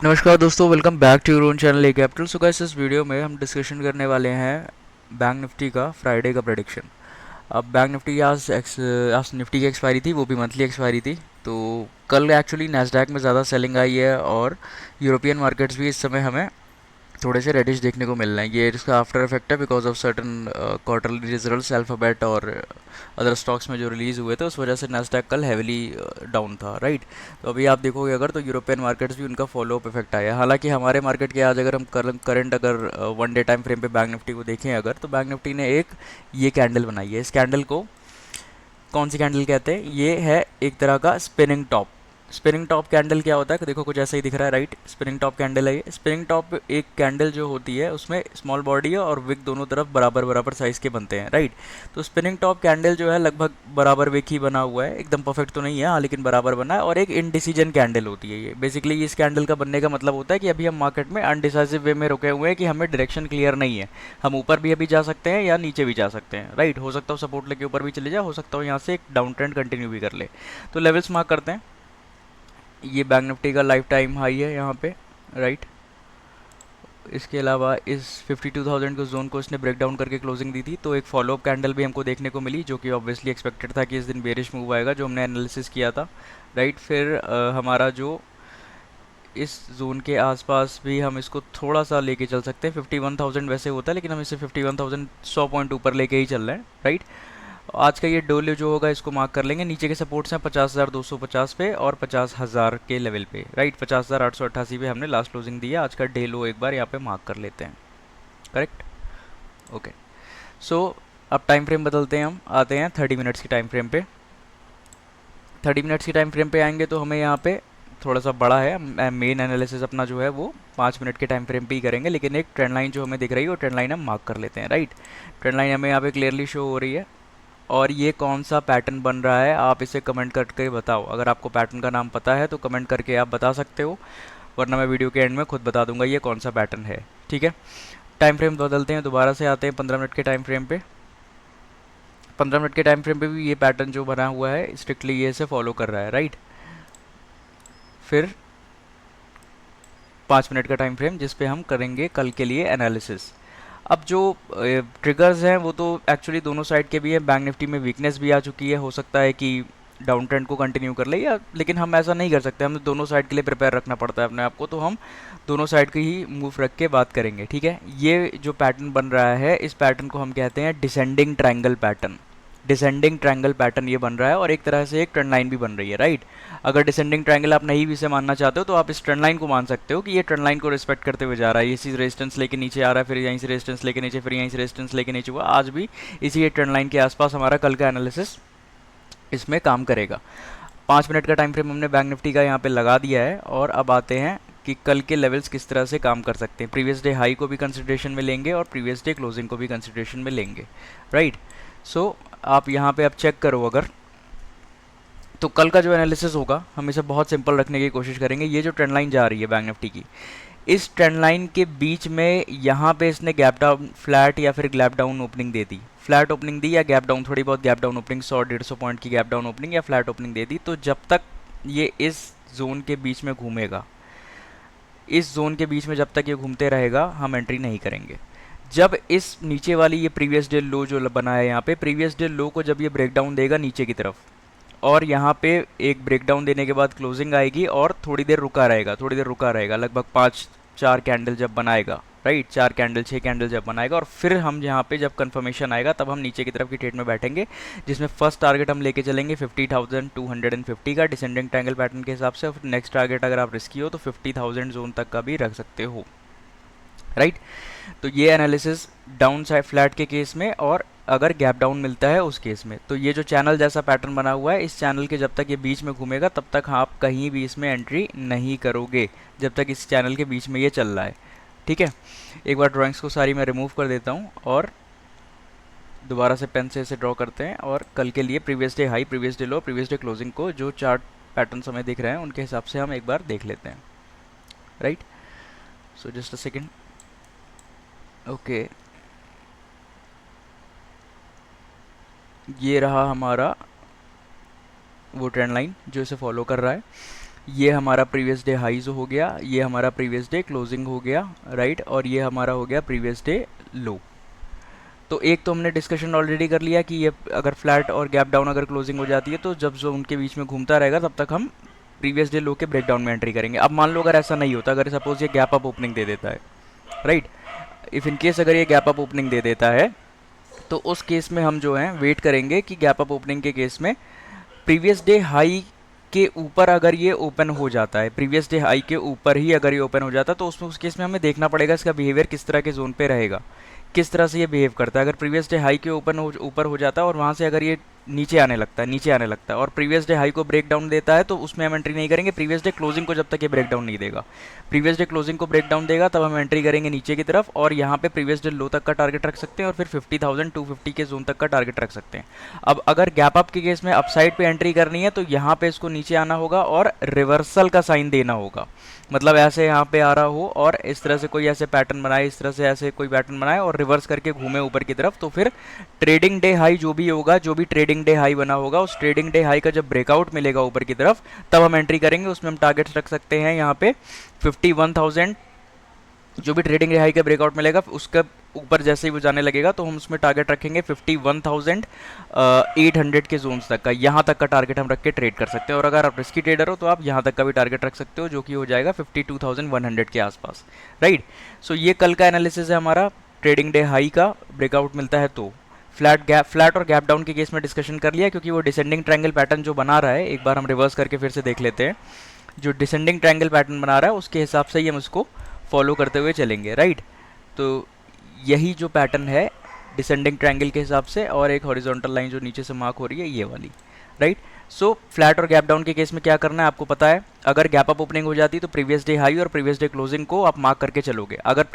नमस्कार दोस्तों, welcome back to your own channel A Capital. So guys, इस video में हम डिस्कशन करने वाले हैं बैंक निफ्टी का फ्राइडे का प्रेडिक्शन। अब बैंक निफ्टी आज निफ्टी की एक्सपायरी थी, वो भी मंथली एक्सपायरी थी। तो कल एक्चुअली नैस्डैक में ज़्यादा सेलिंग आई है और यूरोपियन मार्केट्स भी इस समय हमें थोड़े से रेडिश देखने को मिल रहे हैं। ये इसका आफ्टर इफेक्ट है because of certain quarterly results alphabet और अदर स्टॉक्स में जो रिलीज़ हुए थे, उस वजह से नास्डैक कल हैविली डाउन था, राइट। तो अभी आप देखोगे अगर, तो यूरोपियन मार्केट्स भी उनका फॉलो अप इफेक्ट आया। हालांकि हमारे मार्केट के आज अगर हम करंट अगर वन डे टाइम फ्रेम पे बैंक निफ्टी को देखें अगर, तो बैंक निफ्टी ने एक ये कैंडल बनाई है। इस कैंडल को कौन सी कैंडल कहते हैं? ये है एक तरह का spinning top. Spinning top candle क्या होता है कि देखो कुछ ऐसा ही दिख रहा है, राइट। स्पिनिंग टॉप कैंडल है ये। स्पिनिंग टॉप एक कैंडल जो होती है उसमें स्मॉल बॉडी है और विक दोनों तरफ बराबर बराबर साइज के बनते हैं, राइट। तो स्पिनिंग टॉप कैंडल जो है लगभग बराबर विक ही बना हुआ है, एकदम परफेक्ट तो नहीं है हाँ, लेकिन बराबर बना है। और एक इनडिसीजन कैंडल होती है ये। बेसिकली इस कैंडल का बनने का मतलब होता है कि अभी हम मार्केट में अनडिसाइसिव वे में रुके हुए हैं, कि हमें डायरेक्शन क्लियर नहीं है। हम ऊपर भी अभी जा सकते हैं या नीचे भी जा सकते हैं, राइट। हो सकता हो सपोर्ट लेके ऊपर भी चले जाए, हो सकता हो यहाँ से एक डाउन ट्रेंड कंटिन्यू भी कर ले। तो लेवल्स मार्क करते हैं। ये बैंक निफ्टी का लाइफ टाइम हाई है यहाँ पे, राइट। इसके अलावा इस 52,000 के जोन को इसने ब्रेक डाउन करके क्लोजिंग दी थी। तो एक फॉलोअप कैंडल भी हमको देखने को मिली, जो कि ऑब्वियसली एक्सपेक्टेड था कि इस दिन बेरिश मूव आएगा, जो हमने एनालिसिस किया था, राइट। फिर हमारा जो इस जोन के आसपास भी हम इसको थोड़ा सा लेके चल सकते हैं। 51,000 वैसे होता है, लेकिन हम इसे 51,000 100 पॉइंट ऊपर लेके ही चल रहे हैं, राइट। आज का ये डोले जो होगा इसको मार्क कर लेंगे। नीचे के सपोर्ट्स हैं 50,250 पे और 50,000 के लेवल पे, राइट। 50,888 पे हमने लास्ट क्लोजिंग दी है। आज का डे लो एक बार यहाँ पे मार्क कर लेते हैं, करेक्ट, ओके। सो अब टाइम फ्रेम बदलते हैं, हम आते हैं 30 मिनट्स की टाइम फ्रेम पे। 30 मिनट्स की टाइम फ्रेम पे आएंगे तो हमें यहाँ पे थोड़ा सा बड़ा है, मेन एनालिसिस अपना जो है वो 5 मिनट के टाइम फ्रेम पे ही करेंगे, लेकिन एक ट्रेंड लाइन जो हमें दिख रही है वो ट्रेंड लाइन हम मार्क कर लेते हैं, राइट। ट्रेंड लाइन हमें यहाँ पे क्लियरली शो हो रही है। और ये कौन सा पैटर्न बन रहा है आप इसे कमेंट करके बताओ। अगर आपको पैटर्न का नाम पता है तो कमेंट करके आप बता सकते हो, वरना मैं वीडियो के एंड में खुद बता दूंगा ये कौन सा पैटर्न है, ठीक है। टाइम फ्रेम बदलते हैं, दोबारा से आते हैं 15 मिनट के टाइम फ्रेम पे। 15 मिनट के टाइम फ्रेम पे भी ये पैटर्न जो बना हुआ है स्ट्रिक्टली ये से फॉलो कर रहा है, राइट। फिर 5 मिनट का टाइम फ्रेम जिस पे हम करेंगे कल के लिए एनालिसिस। अब जो ट्रिगर्स हैं वो तो एक्चुअली दोनों साइड के भी हैं। बैंक निफ्टी में वीकनेस भी आ चुकी है, हो सकता है कि डाउन ट्रेंड को कंटिन्यू कर ले, या लेकिन हम ऐसा नहीं कर सकते, हमें दोनों साइड के लिए प्रिपेयर रखना पड़ता है अपने आप को। तो हम दोनों साइड की ही मूव रख के बात करेंगे, ठीक है। ये जो पैटर्न बन रहा है इस पैटर्न को हम कहते हैं descending triangle pattern. Descending triangle pattern ये बन रहा है और एक तरह से एक ट्रेंड लाइन भी बन रही है, राइट। अगर डिसेंडिंग ट्रायंगल आप नहीं भी इसे मानना चाहते हो तो आप इस ट्रेंड लाइन को मान सकते हो कि ये ट्रेंड लाइन को रिस्पेक्ट करते हुए जा रहा है। ये चीज़ रेजिस्टेंस लेके नीचे आ रहा है, फिर यहीं से रेजिस्टेंस लेके नीचे, फिर यहीं से रेजिस्टेंस लेके नीचे हुआ। आज भी इसी ट्रेंड लाइन के आसपास हमारा कल का एनालिसिस इसमें काम करेगा। 5 मिनट का टाइम फ्रेम हमने बैंक निफ्टी का यहाँ पे लगा दिया है और अब आते हैं कि कल के लेवल्स किस तरह से काम कर सकते हैं। प्रीवियस डे हाई को भी कंसिडरेशन में लेंगे और प्रीवियस डे क्लोजिंग को भी कंसिडरेशन में लेंगे, राइट। सो आप यहाँ पे अब चेक करो अगर, तो कल का जो एनालिसिस होगा हम इसे बहुत सिंपल रखने की कोशिश करेंगे। ये जो ट्रेंड लाइन जा रही है बैंक निफ्टी की, इस ट्रेंड लाइन के बीच में यहाँ पे इसने गैप डाउन फ्लैट या फिर गैप डाउन ओपनिंग दे दी, फ्लैट ओपनिंग दी या गैप डाउन, थोड़ी बहुत गैप डाउन ओपनिंग, 100-150 पॉइंट की गैप डाउन ओपनिंग या फ्लैट ओपनिंग दे दी। तो जब तक ये इस जोन के बीच में घूमेगा, इस जोन के बीच में जब तक ये घूमते रहेगा हम एंट्री नहीं करेंगे। जब इस नीचे वाली ये प्रीवियस डे लो जो बना है यहाँ पे, प्रीवियस डे लो को जब ये ब्रेक डाउन देगा नीचे की तरफ और यहाँ पे एक ब्रेकडाउन देने के बाद क्लोजिंग आएगी और थोड़ी देर रुका रहेगा, थोड़ी देर रुका रहेगा, लगभग 5-4 कैंडल जब बनाएगा, राइट, 4 कैंडल 6 कैंडल जब बनाएगा, और फिर हम यहाँ पे जब कंफर्मेशन आएगा तब हम नीचे की तरफ की ट्रेड में बैठेंगे, जिसमें फर्स्ट टारगेट हम लेके चलेंगे 50,250 का डिसेंडिंग ट्रायंगल पैटर्न के हिसाब से। फिर नेक्स्ट टारगेट अगर आप रिस्की हो तो 50,000 जोन तक का भी रख सकते हो, राइट। तो ये एनालिसिस डाउन साइड फ्लैट के केस में और अगर गैप डाउन मिलता है उस केस में। तो ये जो चैनल जैसा पैटर्न बना हुआ है, इस चैनल के जब तक ये बीच में घूमेगा तब तक आप कहीं भी इसमें एंट्री नहीं करोगे, जब तक इस चैनल के बीच में ये चल रहा है, ठीक है। एक बार ड्राइंग्स को सारी मैं रिमूव कर देता हूँ और दोबारा से पेन से इसे ड्रॉ करते हैं और कल के लिए previous day high, previous day लो, प्रीवियस डे क्लोजिंग को जो चार्ट पैटर्न हमें दिख रहे हैं उनके हिसाब से हम एक बार देख लेते हैं, right. So just a second, okay. ये रहा हमारा वो ट्रेंड लाइन जो इसे फॉलो कर रहा है। ये हमारा प्रीवियस डे हाईज हो गया, ये हमारा प्रीवियस डे क्लोजिंग हो गया, राइट, और ये हमारा हो गया प्रीवियस डे लो। तो एक तो हमने डिस्कशन ऑलरेडी कर लिया कि ये अगर फ्लैट और गैप डाउन अगर क्लोजिंग हो जाती है तो जब जो उनके बीच में घूमता रहेगा तब तक हम प्रीवियस डे लो के ब्रेकडाउन में एंट्री करेंगे। अब मान लो अगर ऐसा नहीं होता, अगर सपोज ये गैप अप ओपनिंग दे देता है, राइट, इफ इन केस अगर ये गैप अप ओपनिंग दे देता है तो उस केस में हम जो है वेट करेंगे कि गैप अप ओपनिंग के केस में प्रीवियस डे हाई के ऊपर अगर ये ओपन हो जाता है, प्रीवियस डे हाई के ऊपर ही अगर ये ओपन हो जाता है तो उसमें उस केस में हमें देखना पड़ेगा इसका बिहेवियर किस तरह के जोन पे रहेगा, किस तरह से ये बिहेव करता है। अगर प्रीवियस डे हाई के ऊपर हो जाता है और वहाँ से अगर ये नीचे आने लगता है और प्रीवियस डे हाई को ब्रेक डाउन देता है तो उसमें हम एंट्री नहीं करेंगे प्रीवियस डे क्लोजिंग को, जब तक ये ब्रेक डाउन नहीं देगा। प्रीवियस डे क्लोजिंग को ब्रेक डाउन देगा तब हम एंट्री करेंगे नीचे की तरफ, और यहाँ पे प्रीवियस डे लो तक का टारगेट रख सकते हैं और फिर 50,250 के जोन तक का टारगेट रख सकते हैं। अब अगर गैप अप के केस में अपसाइड पे एंट्री करनी है तो यहाँ पे इसको नीचे आना होगा और रिवर्सल का साइन देना होगा, मतलब ऐसे यहाँ पे आ रहा हो और इस तरह से कोई ऐसे पैटर्न बनाए, इस तरह से ऐसे कोई पैटर्न बनाए और रिवर्स करके घूमे ऊपर की तरफ, तो फिर ट्रेडिंग डे हाई जो भी होगा, जो भी ट्रेडिंग डे हाई बना होगा, उस ट्रेडिंग डे हाई का जब ब्रेकआउट मिलेगा ऊपर की तरफ तब हम एंट्री करेंगे। उसमें हम टारगेट्स रख सकते हैं यहाँ पे 51,000, जो भी ट्रेडिंग डे हाई का ब्रेकआउट मिलेगा उसका ऊपर जैसे ही वो जाने लगेगा तो हम उसमें टारगेट रखेंगे 51,800 के जोन्स तक का, यहाँ तक का टारगेट हम रख के ट्रेड कर सकते हैं। और अगर आप रिस्की ट्रेडर हो तो आप यहाँ तक का भी टारगेट रख सकते हो जो कि हो जाएगा 52,100 के आसपास, राइट। सो ये कल का एनालिसिस है हमारा, ट्रेडिंग डे हाई का ब्रेकआउट मिलता है तो फ्लैट और गैप डाउन के केस में डिस्कशन कर लिया, क्योंकि वो डिसेंडिंग ट्रायंगल पैटर्न जो बना रहा है, एक बार हम रिवर्स करके फिर से देख लेते हैं। जो डिसेंडिंग ट्रायंगल पैटर्न बना रहा है उसके हिसाब से ही हम उसको फॉलो करते हुए चलेंगे, राइट। तो यही जो पैटर्न है डिसेंडिंग ट्रायंगल के हिसाब से, और एक हॉरिजॉन्टल लाइन जो नीचे से मार्क हो रही है ये वाली, राइट। सो फ्लैट और गैप डाउन के केस में क्या करना है आपको पता है, अगर गैप अप ओपनिंग हो जाती है तो प्रीवियस डे हाई और प्रीवियस डे क्लोजिंग को आप मार्क करके चलोगे। अगर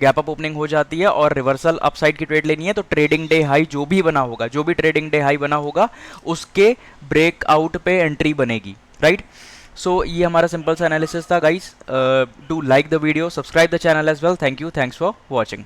गैप अप ओपनिंग हो जाती है और रिवर्सल अपसाइड की ट्रेड लेनी है तो ट्रेडिंग डे हाई जो भी बना होगा, जो भी ट्रेडिंग डे हाई बना होगा उसके ब्रेकआउट पे एंट्री बनेगी, राइट। सो ये हमारा सिंपल सा एनालिसिस था guys. Do like the video, subscribe the channel as well. Thank you, thanks for watching.